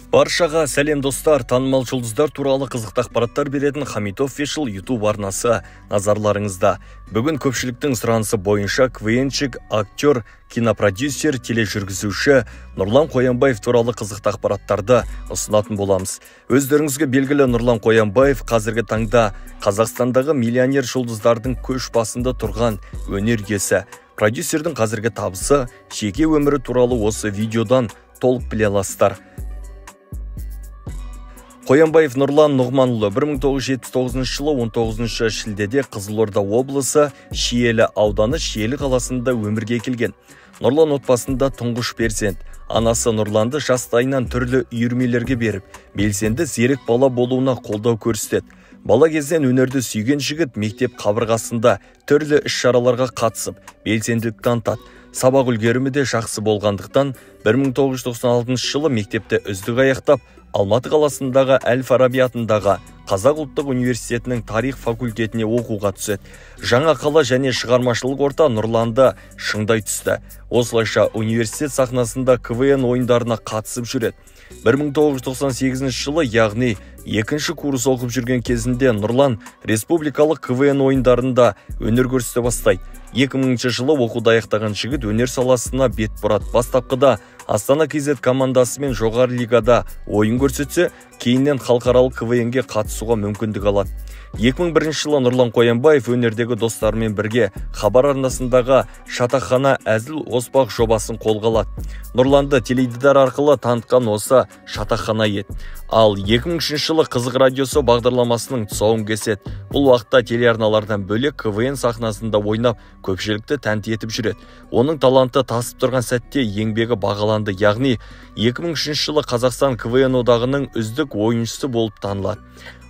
Баршаға сәлем достар, танымал жұлдыздар туралы қызықты ақпараттар беретін Хамид Official YouTube арнасы назарларыңызда. Бүгін көпшіліктің сұранысы бойынша КВНшік, актер, кинопродюсер, тележүргізуші Нұрлан Қоянбаев туралы қызықты ақпараттарды ұсынатын боламыз. Өздеріңізге белгілі Нұрлан Қоянбаев қазіргі таңда Қазақстандағы миллионер жұлдыздардың көш басында тұрған өнер иесі. Продюсердің қазіргі табысы, жеке өмірі туралы осы видеодан толық біле аласыздар. Қоянбаев Нұрлан Нұғманұлы 1979 жылы 19 шілдеде Қызылорда облысы Шиелі ауданы Шиелі қаласында өмірге келген. Нұрлан отбасында тұңғыш перзент. Анасы Нұрланды жастайынан түрлі үйірмелерге беріп, белсенді зерек бала болуына қолдау көрсетеді. Бала кезден өнерді сүйген жігіт мектеп қабырғасында түрлі іс-шараларға қатысып, белсенділік танытады. Сабақ үлгерімі де жақсы болғандықтан 1996 жылы мектепті үздік аяқтап, Алматы қаласындағы Әл-Фараби атындағы Қазақ ұлттық университетінің тарих факультетіне оқуға түседі. Жаңа қала және шығармашылық орта Нұрланды шыңдай түсті. Осылайша университет сахнасында КВН ойындарына қатысып жүреді. 1998 жылы, яғни екінші курс оқып жүрген кезінде Нұрлан республикалық КВН ойындарында өнер көрсете бастайды. 2000 жылы оқуды аяқтаған жігіт өнер саласына бет бұрады. Бастапқыда Астана KZ командасымен жоғары лигада ойын көрсетсе, кейіннен халықаралық КВНге қатысуға мүмкіндік алады. 2001 жылы Нұрлан Қоянбаев өнердегі достарымен бірге хабар арнасындағы Шатақхана әзіл оспақ жобасын қолға алады. Нұрланды теледидар арқылы танытқан осы Шатақхана еді. Ал 2003 жылы Қызық радиосы бағдарламасының тұсауын кеседі. Бұл уақытта телеарналардан бөлек КВН сахнасында ойнап, көпшілікті тәнті етіп жүреді. Оның таланты тасып тұрған сәтте еңбегі бағаланды, яғни 2003 жылы Қазақстан КВН одағының үздік ойыншысы болып танылады.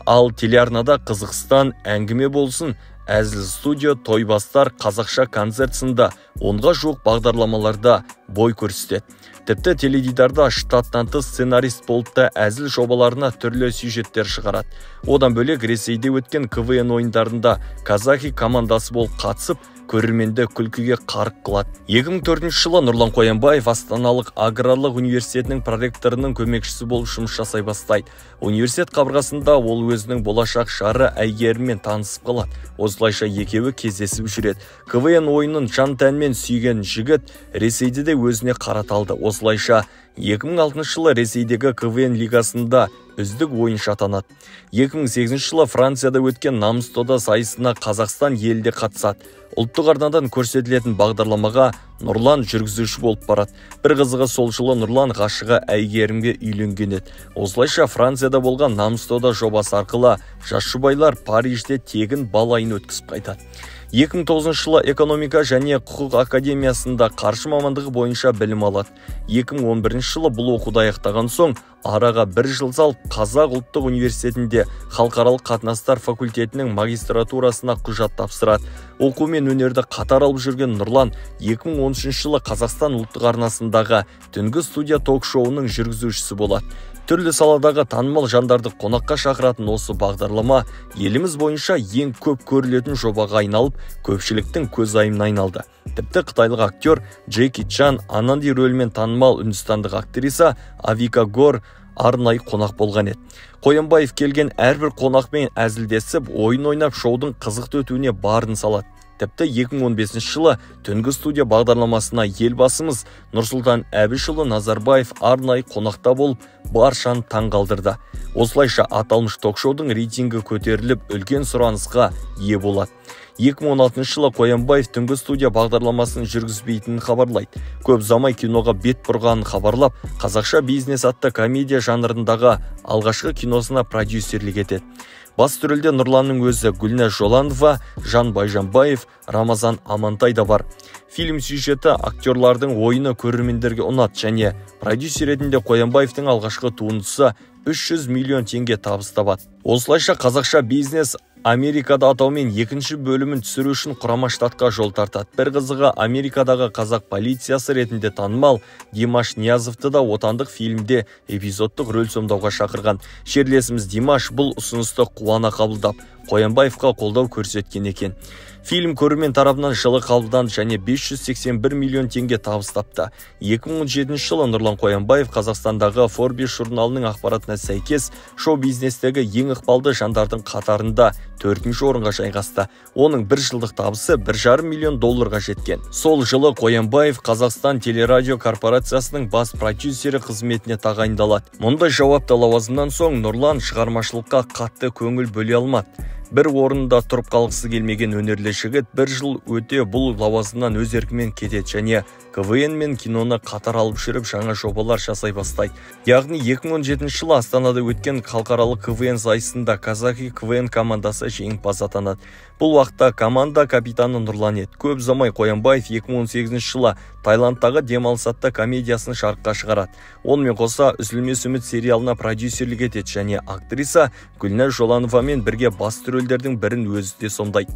Ал телеарнада Қызықстан, әңгіме болсын, әзіл студио, тойбастар, қазақша концерт сынды 10-ға жуық бағдарламаларда бой көрсетеді. Тіпті теледидарда штаттан тыс сценарист болып та әзіл жобаларына түрлі сюжеттер шығарады. Одан бөлек Ресейде өткен КВН ойындарында казахи командасы болып қатысып, көрерменді күлкіге қарық қылады. 2004 жылы Нұрлан Қоянбаев Астаналық аграрлық университетінің проректорының көмекшісі болып жұмыс жасай бастайды. Университет қабырғасында ол өзінің болашақ жары Әйгеріммен танысып қалады. Осылайша екеуі кездесіп жүреді. КВН ойынын жан-тәнмен сүйген жігіт Ресейде де өзіне қараталды. Осылайша 2006 жылы Ресейдегі КВН лигасында үздік ойыншы атанады. 2008 жылы Францияда өткен намыс дода сайысына Қазақстан елде қатысады. Ұлттық арнадан көрсетілетін бағдарламаға Нұрлан жүргізуші болып барады. Бір қызығы, сол жылы Нұрлан ғашығы Әйгерімге үйленген еді. Осылайша Францияда болған намыс дода жобасы арқылы жас жұбайлар Парижде тегін бал айын өткізіп қайтады. 2009 жылы экономика және құқық академиясында қаржы мамандығы бойынша білім алады. 2011 жылы бұл оқуды аяқтаған соң, араға бір жыл салып Қазақ ұлттық университетінде халықаралық қатынастар факультетінің магистратурасына құжат тапсырады. Оқу мен өнерді қатар алып жүрген Нұрлан 2013 жылы Қазақстан ұлттық арнасындағы түнгі студия ток-шоуының жүргізушісі болады. Түрлі саладағы танымал жандарды қонаққа шақыратын осы бағдарлама еліміз бойынша ең көп көрілетін жобаға айналып, көпшіліктің көзайымына айналды. Тіпті қытайлық актер Джеки Чан Ананди рөлімен танымал үндістандық актриса Авика Гор арнайы қонақ болған еді. Қоянбаев келген әрбір қонақпен әзілдесіп, ойын ойнап, шоудың қызықты өтуіне барын салады. Тіпті 2015 жылы түнгі студия бағдарламасына елбасымыз Нұрсұлтан Әбішұлы Назарбаев арнайы қонақта болып, баршаны таңғалдырды. Осылайша аталмыш ток-шоудың рейтингі көтеріліп, үлкен сұранысқа ие болады. 2016 жылы Қоянбаев түнгі студия бағдарламасын жүргізбейтінін хабарлайды. Көп замай киноға бет бұрғанын хабарлап, қазақша бизнес атты комедия жанрындағы алғашқы киносына продюсерлік етеді. Басты рөлде Нұрланның өзі, Гүлнәз Жоланова, Жан Байжанбаев, Рамазан Амантай да бар. Фильм сюжеті актерлардың ойыны көрермендерге ұнады және продюсер ретінде Қоянбаевтың алғашқы туындысы 300 миллион теңге табыс табады. Осылайша қазақша бизнес Америкада атаумен екінші бөлімін түсіру үшін құрама штатқа жол тартады. Бір қызығы, Америкадағы қазақ полициясы ретінде танымал Димаш Ниязовты да отандық фильмде эпизодтық рөл сомдауға шақырған. Жерлесіміз Димаш бұл ұсынысты қуана қабылдап, Қоянбаевқа қолдау көрсеткен екен. Фильм көрермен тарапынан жылы қабылданды және 581 миллион теңге табыс тапты. 2017 жылы Нұрлан Қоянбаев Қазақстандағы Forbes журналының ақпаратына сәйкес шоу-бизнестегі ең ықпалды жандардың қатарында 4-ші орынға жайғасты. Оның бір жылдық табысы $1,5 миллион жеткен. Сол жылы Қоянбаев Қазақстан телерадио корпорациясының бас продюсері қызметіне тағайындалады. Мұндай жауапты лауазымнан соң Нұрлан шығармашылыққа қатты көңіл бөле алмады. Бір орында тұрып қалғысы келмеген өнерлі жігіт бір жыл өте бұл лауазымнан өз еркімен кетеді және КВН мен киноны қатар алып жүріп жаңа жобалар жасай бастайды. Яғни 2017 жылы Астанада өткен халықаралық КВН сайысында Казахи КВН командасы жеңімпаз атанады. Бұл уақытта команда капитаны Нұрлан еді. Көп ұзамай Қоянбаев 2018 жылы Таиландтағы демалыс атты комедиясын жарыққа шығарады. Онымен қоса Үзілмес үміт сериалына продюсерлік етеді және актриса Гүлнәр Жолановамен бірге басты рөлдердің бірін өзі де сомдайды.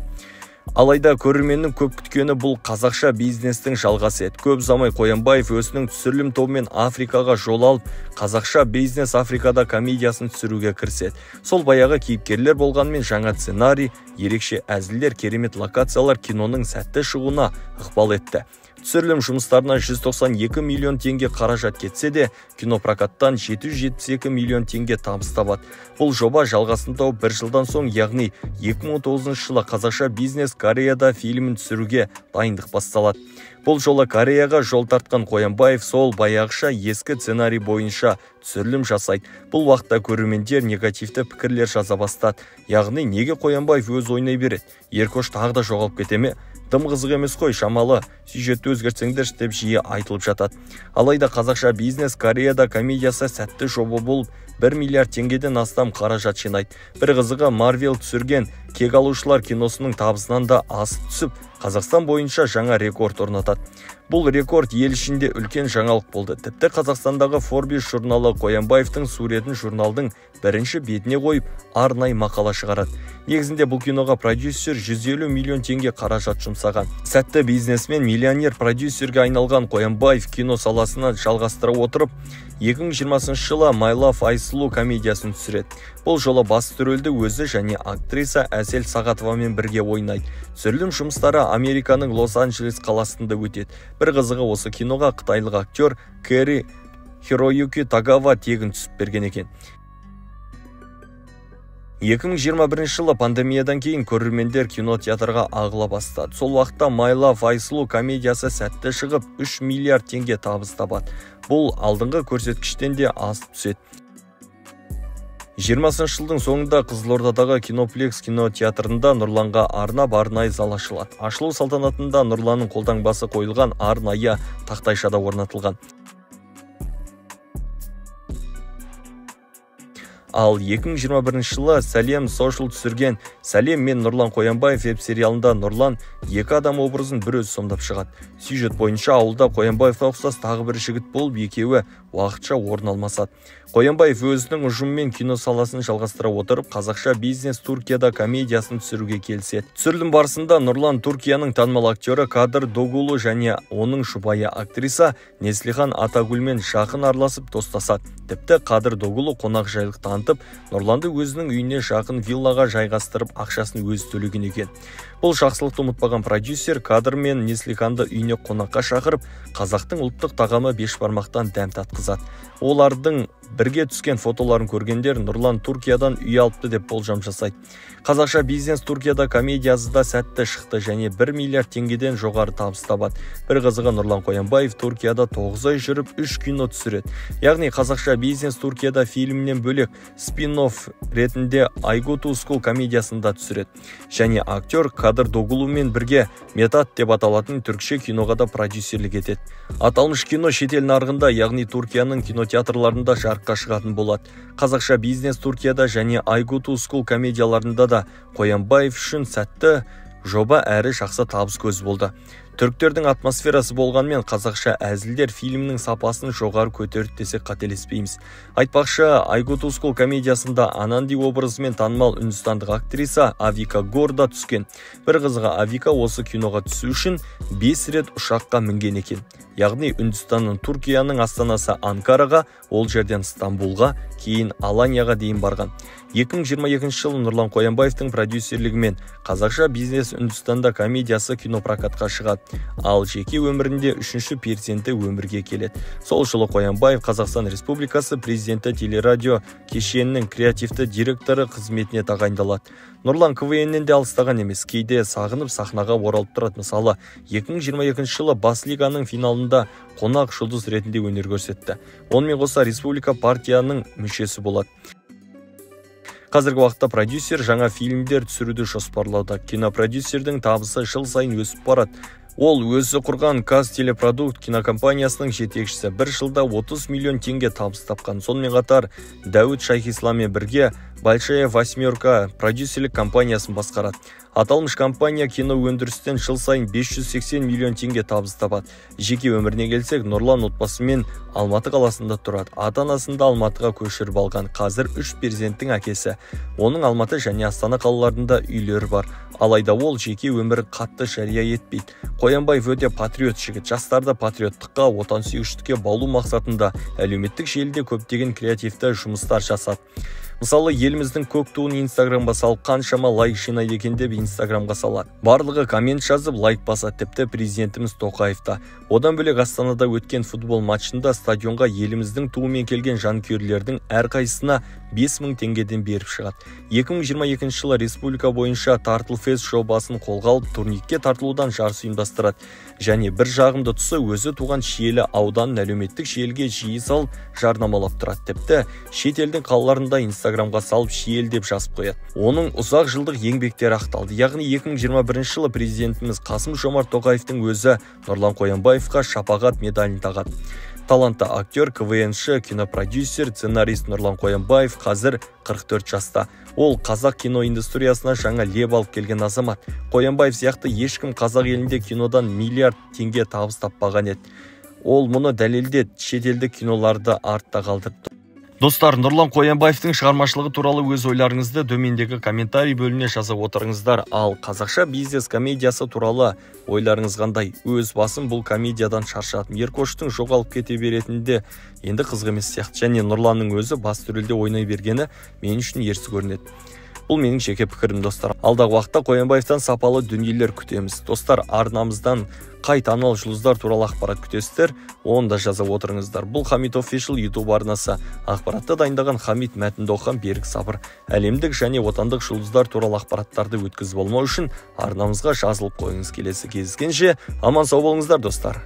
Алайда көрерменнің көп күткені бұл қазақша бизнестің жалғасы еді. Көп ұзамай Қоянбаев өзінің түсірілім тобымен Африкаға жол алып, қазақша бизнес Африкада комедиясын түсіруге кіріседі. Сол баяғы кейіпкерлер болғанмен жаңа сценарий, ерекше әзілдер, керемет локациялар киноның сәтті шығуына ықпал етті. Түсірілім жұмыстарына 192 миллион теңге қаражат кетсе де, кинопрокаттан 772 миллион теңге табыс табады. Бұл жоба жалғасын тауып бір жылдан соң, яғни 2019 жылы қазақша бизнес Кореяда фильмін түсіруге дайындық басталады. Бұл жолы Кореяға жол тартқан Қоянбаев сол баяғыша ескі сценарий бойынша түсірілім жасайды. Бұл уақытта көрермендер негативті пікірлер жаза бастады. Яғни неге Қоянбаев өз ойнай береді? Еркош тағы да жоғалып кете ме? Тым қызық емес қой, шамалы, сюжетті өзгертсеңдер деп жиі айтылып жатады. Алайда қазақша бизнес Кореяда комедиясы сәтті жоба болып, 1 миллиард теңгеден астам қаражат жинайды. Бір қызығы Марвел түсірген Кек алушылар киносының табысынан да асып түсіп, Қазақстан бойынша жаңа рекорд орнатады. Бұл рекорд ел ішінде үлкен жаңалық болды. Тіпті Қазақстандағы Forbes журналы Қоянбаевтың суретін журналдың бірінші бетіне қойып, арнайы мақала шығарады. Негізінде бұл киноға продюсер 150 миллион теңге қаражат жұмсаған. Сәтті бизнесмен миллионер продюсерге айналған Қоянбаев кино саласына жалғастыра отырып, 2020 жылы My Love Айсұлу комедиясын түсіреді. Бұл жолы басты рөлді өзі және актриса Әсел Сағатовамен бірге ойнайды. Түсірілім жұмыстары Американың Лос-Анджелес қаласында өтеді. Бір қызығы осы киноға қытайлық актер Кэри Хироюки Тагава тегін түсіп берген екен. 2021 жылы пандемиядан кейін көрермендер кинотеатрға ағыла бастады. Сол уақытта My Love Айсұлу комедиясы сәтті шығып 3 миллиард теңге табыс табады. Бұл алдыңғы көрсеткіштен де асып түседі. 20 жылдың соңында Қызылордадағы Киноплекс кинотеатрында Нұрланға арнап арнайы зал ашылады. Ашылу салтанатында Нұрланның қолтаңбасы қойылған арнайы тақтайшада орнатылған. Ал 2021 жылы Сәлем Social түсірген Сәлем мен Нұрлан Қоянбаев веб-сериалында Нұрлан екі адам образын бір өзі сомдап шығады. Сюжет бойынша ауылда Қоянбаевқа ұқсас тағы бір жігіт болып, екеуі уақытша орын алмасады. Қоянбаев өзінің ұжымымен кино саласын жалғастыра отырып, қазақша бизнес Түркияда комедиясын түсіруге келіседі. Түсірілім барысында Нұрлан Түркияның танымал актері Кадыр Догулу және оның жұбайы актриса Неслихан Атагүлмен жақын араласып достасады. Тіпті Кадыр Догулу қонақ жайлық танытып, Нұрланды өзінің үйіне жақын виллаға жайғастырып, ақшасын өзі төлеген екен. Бұл жақсылықты ұмытпаған продюсер Кадыр мен Неслиханды үйіне қонаққа шақырып, қазақтың ұлттық тағамы бешбармақтан дәм татқызады. Олардың бірге түскен фотоларын көргендер Нұрлан Түркиядан үй алыпты деп болжам жасайды. Қазақша бизнес Түркияда комедиясы да сәтті шықты және 1 миллиард теңгеден жоғары табыс табады. Бір қызығы Нұрлан Қоянбаев Түркияда 9 ай жүріп 3 кино түсіреді. Яғни қазақша бизнес Түркияда фильмнен бөлек спин-офф ретінде I Go to School комедиясында түсіреді. Және актер Кадыр Догулумен бірге Метат деп аталатын түркше киноға да продюсерлік етеді. Аталмыш кино шетел нарығында, яғни Түркияның кинотеатрларында жарыққа шығатын болады. Қазақша бизнес Түркияда және I Go to School комедияларында да Қоянбаев үшін сәтті жоба әрі жақсы табыс көзі болды. Түріктердің атмосферасы болғанмен қазақша әзілдер фильмнің сапасын жоғары көтерді десек қателеспейміз. Айтпақшы, Айгутускул комедиясында Ананди образымен танымал үндістандық актриса Авика Горда түскен. Бір қызығы, Авика осы киноға түсу үшін 5 рет ұшаққа мінген екен. Яғни Үндістанның Түркияның астанасы Анкараға, ол жерден Стамбулға, кейін Аланияға дейін барған. 2022 жылы Нұрлан Қоянбаевтың продюсерлігімен қазақша бизнес Үндістанда комедиясы кинопрокатқа шығады. Ал жеке өмірінде 3-ші перзенті өмірге келеді. Сол жылы Қоянбаев Қазақстан Республикасы президенті телерадио кешенінің креативті директоры қызметіне тағайындалады. Нұрлан КВНнен де алыстаған емес, кейде сағынып сахнаға оралып тұрады. Мысалы, 2022 жылы бас лиганың финалында қонақ жұлдыз ретінде өнер көрсетті. Онымен қоса республика партияның мүшесі болады. Қазіргі уақытта продюсер жаңа фильмдер түсіруді жоспарлауда. Кинопродюсердің табысы жыл сайын өсіп барады. Ол өзі құрған Қазтелепродукт кинокомпаниясының жетекшісі. Бір жылда 30 миллион теңге табыс тапқан. Сонымен қатар Дәуіт Шайхисламмен бірге Большая Восьмерка продюсерлік компаниясын басқарады. Аталмыш компания кино өндірістен жыл сайын 580 миллион теңге табыс табады. Жеке өміріне келсек, Нұрлан отбасымен Алматы қаласында тұрады. Ата-анасында Алматыға көшіріп алған. Қазір 3 перзенттің әкесі. Оның Алматы және Астана қалаларында үйлері бар. Алайда ол жеке өмірі қатты жария етпейді. Қоянбаев өте патриот жігіт. Жастарды патриоттыққа, отансүйгіштікке баулу мақсатында әлеуметтік желіде көптеген креативті жұмыстар жасады. Мысалы, еліміздің көк туын Инстаграмға салып, қаншама лайк жинайды екен деп Инстаграмға салады. Барлығы коммент жазып, лайк басады, тіпті президентіміз Тоқаевта. Одан бөлек Астанада өткен футбол матчында стадионға еліміздің туымен келген жанкүйерлердің әрқайсысына 5000 теңгеден беріп шығады. 2022 жылы республика бойынша Тартылфест жобасын қолға алып, турникке тартылудан жарыс ұйымдастырады. Және бір жағымды тұсы, өзі туған Шиелі ауданын әлеуметтік желіге жиі салып жарнамалап тұрады. Тіпті шетелдің қалаларында Инстаграмға салып Шиел деп жазып қояды. Оның ұзақ жылдық еңбектері ақталды. Яғни 2021 жылы президентіміз Қасым-Жомарт Тоқаевтың өзі Нұрлан Қоянбаевқа шапағат медалін тағады. Талантты актер, КВНші, кинопродюсер, сценарист Нұрлан Қоянбаев қазір 44 жаста. Ол қазақ кино индустриясына жаңа леп алып келген азамат. Қоянбаев сияқты ешкім қазақ елінде кинодан миллиард теңге табыс таппаған еді. Ол мұны дәлелдеді, шетелдік киноларды артта қалдырды. Достар, Нұрлан Қоянбаевтың шығармашылығы туралы өз ойларыңызды төмендегі комментарий бөліміне жазып отырыңыздар. Ал қазақша бизнес комедиясы туралы ойларыңыз қандай? Өз басым бұл комедиядан шаршадым. Еркоштың жоғалып кете беретінді енді қызық емес сияқты. Және Нұрланның өзі бас рөлде ойнай бергені мен үшін ерсі көрінеді. Бұл менің жеке пікірім, достар. Алдағы уақытта Қоянбаевтан сапалы дүниелер күтеміз. Достар, арнамыздан қай танымал жұлдыздар туралы ақпарат күтесіздер, оны да жазып отырыңыздар. Бұл Хамид Official YouTube арнасы. Ақпаратты дайындаған Хамид, мәтінді оқыған Берік Сабыр. Әлемдік және отандық жұлдыздар туралы ақпараттарды өткізіп болмау үшін арнамызға жазылып қойыңыз. Келесі кездескенше аман сау болыңыздар, достар.